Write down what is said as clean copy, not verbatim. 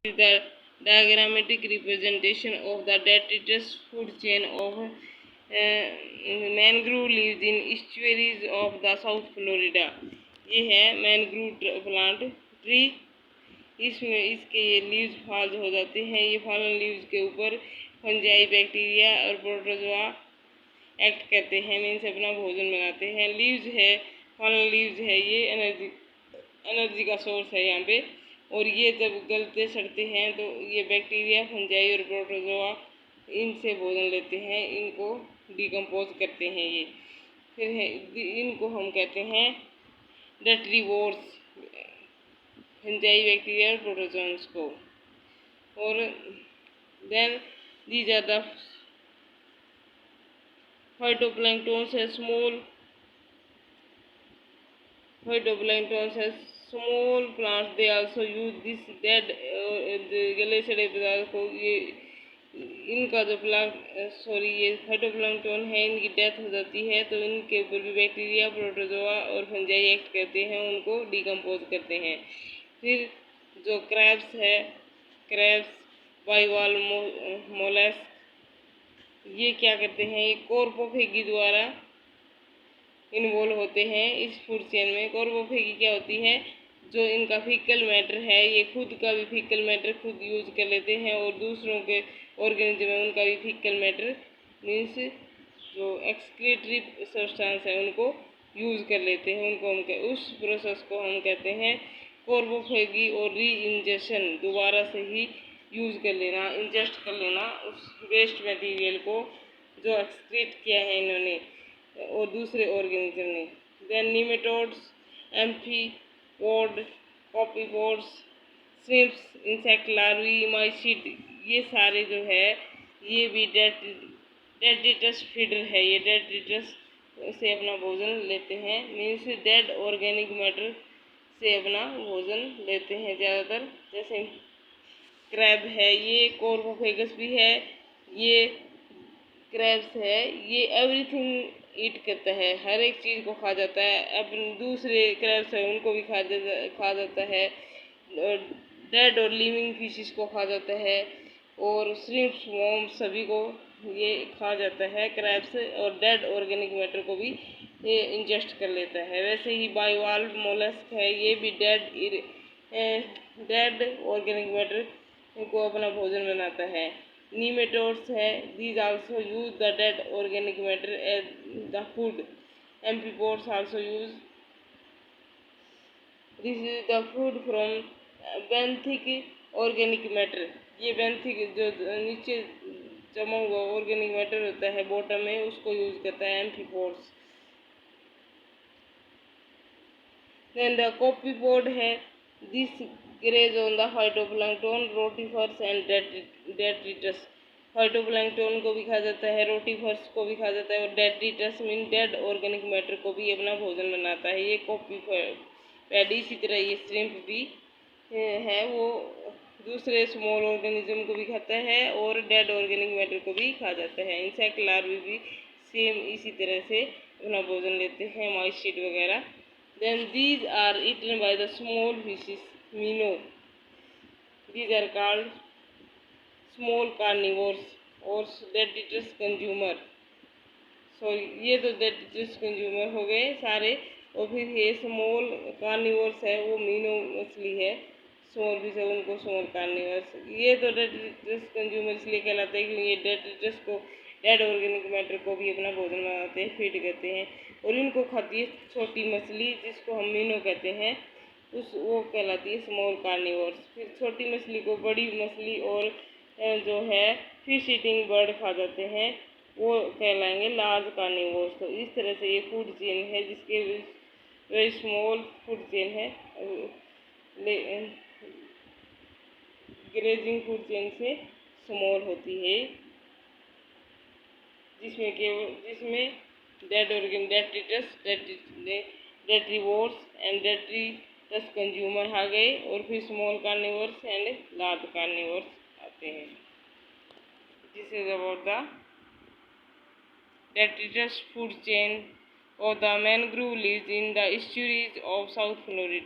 The diagrammatic representation of the detritus food chain of mangrove leaves in estuaries of the South Florida। ये है mangrove plant tree. इसमें इसके ये leaves fall हो जाते हैं। ये फॉलन लीव्स के ऊपर फंजाई बैक्टीरिया और प्रोटोजोआ एक्ट करते हैं, मीन्स अपना भोजन बनाते हैं। लीव्स है, फॉलन लीव्स है, ये एनर्जी का सोर्स है यहाँ पे। और ये जब गलते सड़ते हैं तो ये बैक्टीरिया, फंजाई और प्रोटोजोआ इनसे भोजन लेते हैं, इनको डिकम्पोज करते हैं। ये फिर है, इनको हम कहते हैं डेट्रीवोर्स, फंजाई, बैक्टीरिया और प्रोटोजोन्स को। और then these are the phytoplanktons है स्मॉल phytoplanktons है small plants, they also use this dead गले सड़े पदार्थ को, ये इनका जो ये फाइटोप्लैंक्टन है, इनकी डेथ हो जाती है तो इनके ऊपर भी बैक्टीरिया, प्रोटोजोआ और फंजाई एक्ट करते हैं, उनको डिकम्पोज करते हैं। फिर जो क्रैब्स है, क्रैब्स, बाइवॉल मोलस्क, ये क्या करते हैं, ये कोर्पोफेगी द्वारा इन्वॉल्व होते हैं इस फूड चेन में। कोर्पोफेगी क्या होती है, जो इनका फीकल मैटर है, ये खुद का भी फीकल मैटर खुद यूज कर लेते हैं और दूसरों के ऑर्गेनिज्म है उनका भी फीकल मैटर, मीन्स जो एक्सक्रीटरी सब्सटेंस है उनको यूज कर लेते हैं। उनको हम उस प्रोसेस को हम कहते हैं कोर्पोफेगी। और री इंजेक्शन, दोबारा से ही यूज कर लेना, इंजेस्ट कर लेना उस वेस्ट मटेरियल को जो एक्सक्रीट किया है इन्होंने और दूसरे ऑर्गेनिज्म ने। देन नीमेटोड्स, एम्फीपोड, कॉपीपोड्स, श्रिम्प्स, इंसेक्ट लार्वी, माइसीड, ये सारे जो है ये भी डेट्रिटस फीडर है। ये डेट्रिटस से अपना भोजन लेते हैं, मीन्स डेड ऑर्गेनिक मैटर से अपना भोजन लेते हैं ज़्यादातर। जैसे क्रैब है, ये कोर्पोफेगस भी है, ये क्रैब्स है, ये एवरीथिंग ईट करता है, हर एक चीज़ को खा जाता है। अब दूसरे क्रैब्स है उनको भी खा जाता है, डेड और लिविंग फिशेस को खा जाता है और श्रिम्प्स, वॉर्म्स सभी को ये खा जाता है क्रैब्स, और डेड ऑर्गेनिक मैटर को भी ये इंजेस्ट कर लेता है। वैसे ही बाइवॉल्व मोलस्क है, ये भी डेड ऑर्गेनिक मैटर को अपना भोजन बनाता है। Nematodes है, these also use the dead organic matter as the food. Amphipods also use this is the food from benthic organic matter। ये benthic जो नीचे जमा हुआ ऑर्गेनिक मैटर होता है बॉटम में, उसको यूज करता है एम्फीपोड्स। Then the copepod है, this graze on the phytoplankton, rotifers and detritus। Phytoplankton को भी खा जाता है, रोटीफर्स को भी खा जाता है और detritus mean dead organic matter को भी अपना भोजन बनाता है। ये कॉपीपैड, इसी तरह ये श्रिम्प भी है, वो दूसरे स्मॉल ऑर्गेनिज्म को भी खाता है और डेड ऑर्गेनिक मैटर को भी खा जाता है। इंसेक्ट लार्वी भी सेम इसी तरह से अपना भोजन लेते हैं, माइसीड वगैरह। Then these are eaten by the small fishes, minnow. These are called small carnivores or detritus consumer। ये तो detritus consumer हो गए सारे। और फिर ये स्मॉल कार्निवोर्स है, वो मीनो मछली है, स्मॉल फिश है, उनको स्मॉल कार्निवोर्स। ये तो डेट्रिटस कंज्यूमर इसलिए कहलाते हैं क्योंकि ये डेट्रिटस को, डेड ऑर्गेनिक मैटर को भी अपना भोजन बनाते हैं, फीड करते हैं। और इनको खाती है छोटी मछली, जिसको हम मीनो कहते हैं, वो कहलाती है स्मॉल कार्निवोर्स। फिर छोटी मछली को बड़ी मछली और जो है फिश ईटिंग बर्ड खा जाते हैं, वो कहलाएंगे लार्ज कार्निवोर्स। तो इस तरह से ये फूड चेन है, जिसके वेरी स्मॉल फूड चेन है, ग्रेजिंग फूड चेन से स्मॉल होती है, जिसमें dead organ, detritus, detritivores and detritus consumer आ गए, और फिर small carnivores and large carnivores आते हैं। This is about the detritus food chain of the mangrove leaves in the estuaries of South Florida।